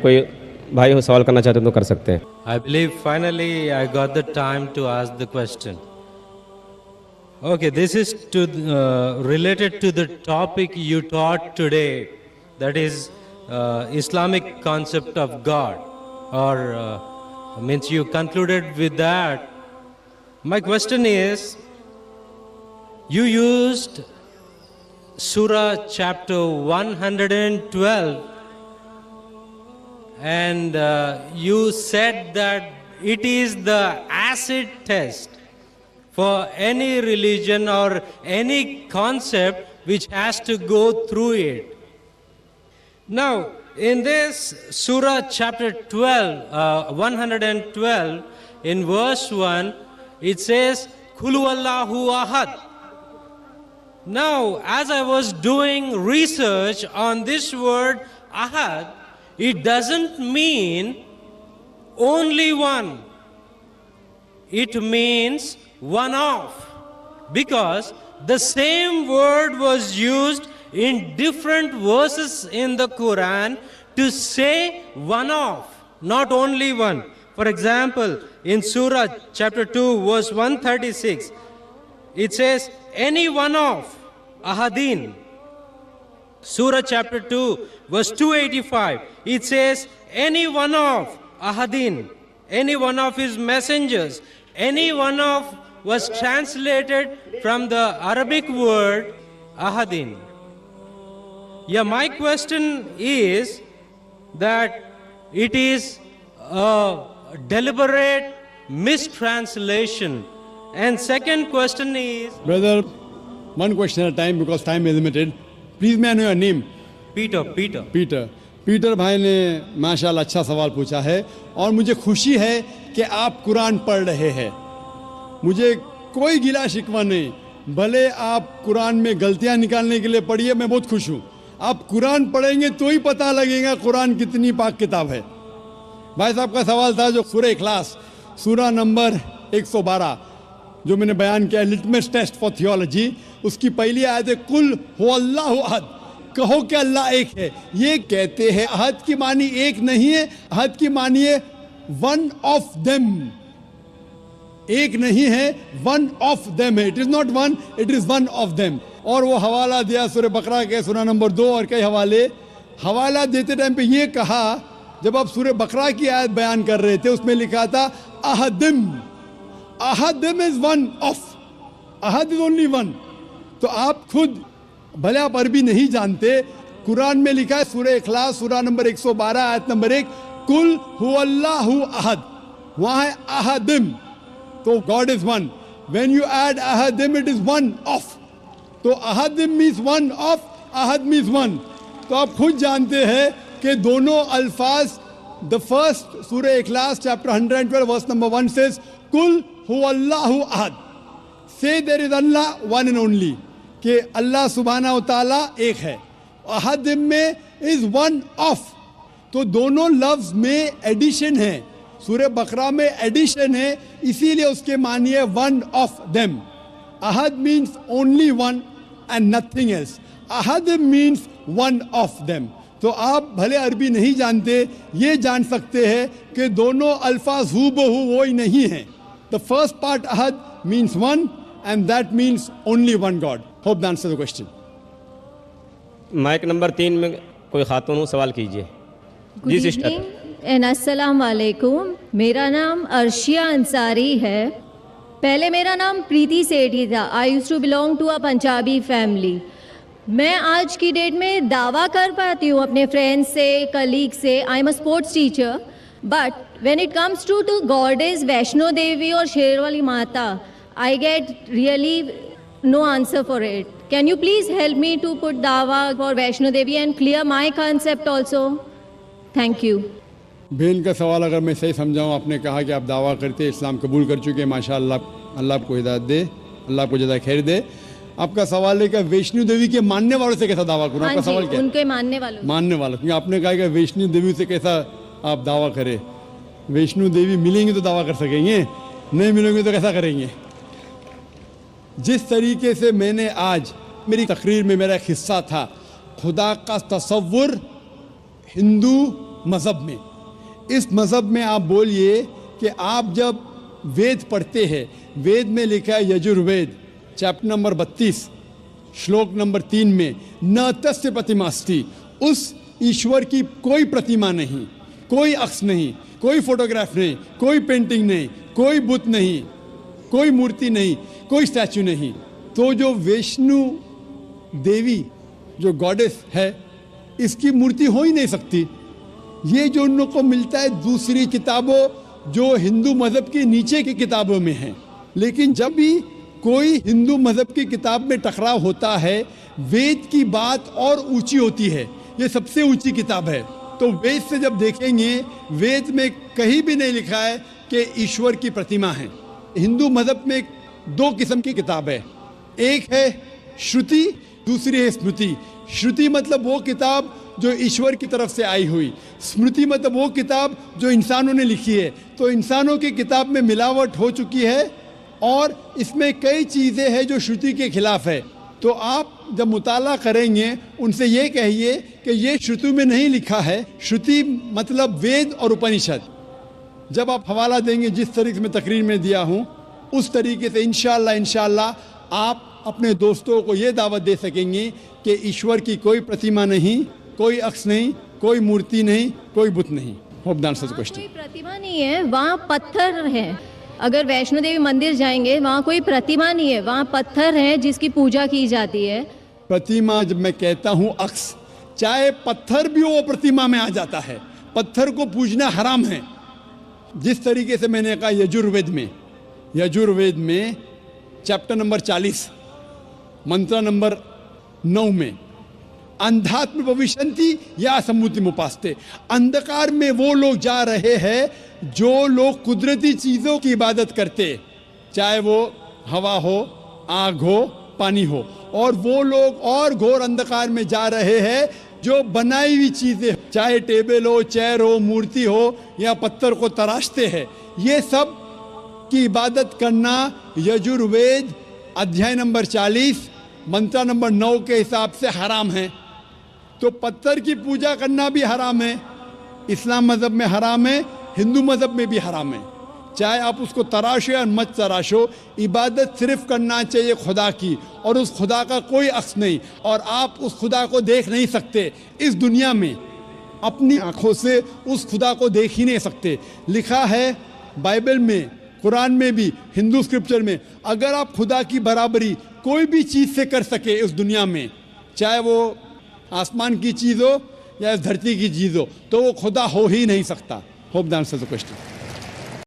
कोई भाई हो सवाल करना चाहते हैं तो कर सकते हैं। I believe finally I got the time to ask the question. Okay, this is related to the topic you taught today, that is Islamic concept of God, or means you concluded with that. My question is, you used Surah chapter 112, and you said that it is the acid test for any religion or any concept which has to go through it. Now, in this Surah chapter 112, in verse 1, it says, Kulu Allahu Ahad. Now, as I was doing research on this word Ahad, it doesn't mean only one. It means one of. Because the same word was used in different verses in the Quran to say one of, not only one. For example, in Surah chapter 2, verse 136, it says, any one of Ahadin. Surah chapter 2, verse 285, it says, any one of Ahadin, any one of his messengers, any one of was translated from the Arabic word Ahadin. Yeah, my question is that it is a deliberate mistranslation. And second question is, Brother, one question at a time because time is limited. Please may I know your name? Peter. Peter भाई ने माशाल्लाह अच्छा सवाल पूछा है और मुझे खुशी है कि आप कुरान पढ़ रहे हैं। मुझे कोई गिला शिकवा नहीं, भले आप कुरान में गलतियां निकालने के लिए पढ़िए, मैं बहुत खुश हूँ। आप कुरान पढ़ेंगे तो ही पता लगेगा कुरान कितनी पाक किताब है। भाई साहब का सवाल था जो सूरह इखलास सूरा नंबर 112 जो मैंने बयान किया, लिटमस टेस्ट फॉर थियोलॉजी, उसकी पहली आयत है कुल हुवल्लाहु अहद, कहो कि अल्लाह एक है। ये कहते हैं अहद की मानी एक नहीं है, अहद की मानी है वन ऑफ देम, एक नहीं है, वन ऑफ देम है। It is not one, it is one of them. और वो हवाला दिया सूरह बकरा के सूरा नंबर 2 और कई हवाला देते टाइम पे ये कहा, जब आप सूरह बकरा की आयत बयान कर रहे थे उसमें लिखा था अहदिम, अहदिम इज वन ऑफ, अहद इज ओनली वन। तो आप खुद भले आप अरबी नहीं जानते, कुरान में लिखा है सूरह इखलास सूरा नंबर 112 आयत नंबर 1 कुल हुवल्लाहु अहद, वहां है अहदिम, तो God is one. When you add अहदिम इट इज वन ऑफ, तो अहदिम मीन्स वन ऑफ, अहद मीन्स वन। तो आप खुद जानते हैं कि दोनों अल्फाज, the first Surah Ikhlas chapter 112 verse number 1 says कुल हुवल्लाहु अहद, say there is Allah one and only, कि अल्लाह सुब्हाना व तआला एक है। अहद में इज वन ऑफ, तो दोनों लफ्ज में एडिशन है, सूरह बकरा में एडिशन है, इसीलिए उसके मानी है one of them. Ahad means only one and nothing else, Ahad means one of them. तो आप भले अरबी नहीं जानते, ये जान सकते हैं कि दोनों अल्फाज हूबहू वो ही नहीं है। The first part Ahad means one and that means only one God. Hope that answers the question. Mic number 3 में कोई खातून हो, सवाल कीजिए। जी सिस्टर। एंड अस्सलाम वालेकुम, मेरा नाम अर्शिया अंसारी है। पहले मेरा नाम प्रीति सेठी था। I used to belong to a Punjabi family. मैं आज की डेट में दावा कर पाती हूँ अपने फ्रेंड्स से, कलीग से, I am a sports teacher, but when it comes to goddess Vaishno Devi और शेरवाली माता, I get really no answer for it. Can you please help me to put dawa for Vaishno Devi and clear my concept also? Thank you. बहन का सवाल अगर मैं सही समझाऊँ, आपने कहा कि आप दावा करते इस्लाम कबूल कर चुके हैं, माशाअल्लाह, अल्लाह आपको हिदायत दे, अल्लाह आपको ज़्यादा खैर दे। आपका सवाल है कि वैष्णो देवी के मानने वालों से कैसा दावा करूँ? आपका सवाल क्या है? उनके मानने वालों, क्योंकि आपने कहा कि वैष्णो देवी से कैसा आप दावा करें। वैष्णो देवी मिलेंगे तो दावा कर सकेंगे, नहीं मिलेंगे तो कैसा करेंगे? जिस तरीके से मैंने आज मेरी तकरीर में मेरा एक हिस्सा था, खुदा का तसव्वुर हिंदू मज़हब में। इस मज़हब में आप बोलिए कि आप जब वेद पढ़ते हैं, वेद में लिखा है यजुर्वेद चैप्टर नंबर 32 श्लोक नंबर 3 में, न तस्य प्रतिमास्ति, उस ईश्वर की कोई प्रतिमा नहीं, कोई अक्ष नहीं, कोई फोटोग्राफ नहीं, कोई पेंटिंग नहीं, कोई बुत नहीं, कोई मूर्ति नहीं, कोई स्टैचू नहीं। तो जो वैष्णु देवी जो गॉडेस है, इसकी मूर्ति हो ही नहीं सकती। ये जो उन लोग को मिलता है दूसरी किताबों जो हिंदू मज़हब के नीचे की किताबों में है। लेकिन जब भी कोई हिंदू मज़हब की किताब में टकराव होता है, वेद की बात और ऊंची होती है। ये सबसे ऊंची किताब है। तो वेद से जब देखेंगे, वेद में कहीं भी नहीं लिखा है कि ईश्वर की प्रतिमा है। हिंदू मज़हब में दो किस्म की किताब है, एक है श्रुति, दूसरी है स्मृति। श्रुति मतलब वो किताब जो ईश्वर की तरफ से आई हुई, स्मृति मतलब वो किताब जो इंसानों ने लिखी है। तो इंसानों की किताब में मिलावट हो चुकी है और इसमें कई चीज़ें हैं जो श्रुति के खिलाफ है। तो आप जब मुताला करेंगे, उनसे ये कहिए कि ये श्रुति में नहीं लिखा है। श्रुति मतलब वेद और उपनिषद। जब आप हवाला देंगे, जिस तरीके से मैं तकरीर में दिया हूँ, उस तरीके से इंशाअल्लाह आप अपने दोस्तों को ये दावत दे सकेंगे कि ईश्वर की कोई प्रतिमा नहीं, कोई अक्ष नहीं, कोई मूर्ति नहीं, कोई बुत नहीं। Hope the answer the question. कोई प्रतिमा नहीं है, वहाँ पत्थर है। अगर वैष्णो देवी मंदिर जाएंगे, वहाँ कोई प्रतिमा नहीं है, वहाँ पत्थर है जिसकी पूजा की जाती है। प्रतिमा जब मैं कहता हूँ अक्ष, चाहे पत्थर भी वो प्रतिमा में आ जाता है। पत्थर को पूजना हराम है। जिस तरीके से मैंने कहा यजुर्वेद में चैप्टर नंबर 40 मंत्र नंबर 9 में, अंधात्म भविष्यन्ति या समुद्र मुपास्ते, अंधकार में वो लोग जा रहे हैं जो लोग कुदरती चीज़ों की इबादत करते, चाहे वो हवा हो, आग हो, पानी हो, और वो लोग और घोर अंधकार में जा रहे हैं जो बनाई हुई चीज़ें, चाहे टेबल हो, चेयर हो, मूर्ति हो या पत्थर को तराशते हैं, ये सब की इबादत करना यजुर्वेद अध्याय नंबर 40 मंत्र नंबर 9 के हिसाब से हराम है। तो पत्थर की पूजा करना भी हराम है। इस्लाम मज़हब में हराम है, हिंदू मज़हब में भी हराम है। चाहे आप उसको तराशो या मत तराशो, इबादत सिर्फ करना चाहिए खुदा की, और उस खुदा का कोई अक्स नहीं, और आप उस खुदा को देख नहीं सकते इस दुनिया में। अपनी आँखों से उस खुदा को देख ही नहीं सकते। लिखा है बाइबल में, कुरान में भी, हिंदू स्क्रिप्चर में, अगर आप खुदा की बराबरी कोई भी चीज़ से कर सके इस दुनिया में, चाहे वो आसमान की चीज़ हो या इस धरती की चीज़ हो, तो वो खुदा हो ही नहीं सकता। Hope the answer the question.